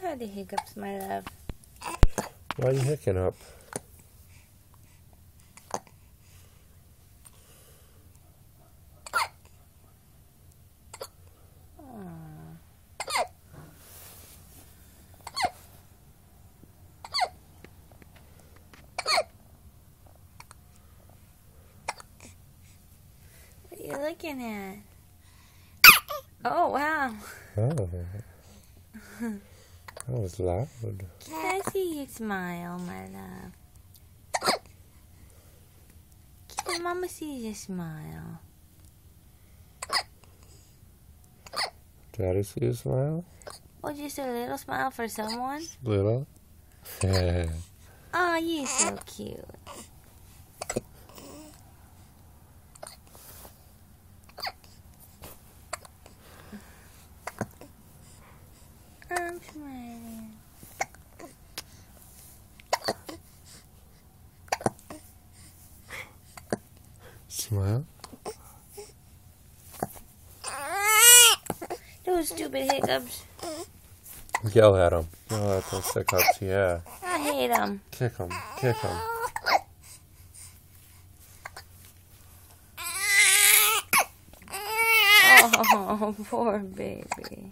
You had the hiccups, my love. Why are you hicking up? What are you looking at? Oh, wow. Oh. That was loud. Can I see you smile, my love? Can Mama see you smile? Daddy see you smile? Oh, just a little smile for someone? Little? Oh, you're so cute. I'm smiling. Smile? Those stupid hiccups. Yell at him. Yell at those hiccups, yeah. I hate them. Kick him. Kick him. Oh, poor baby.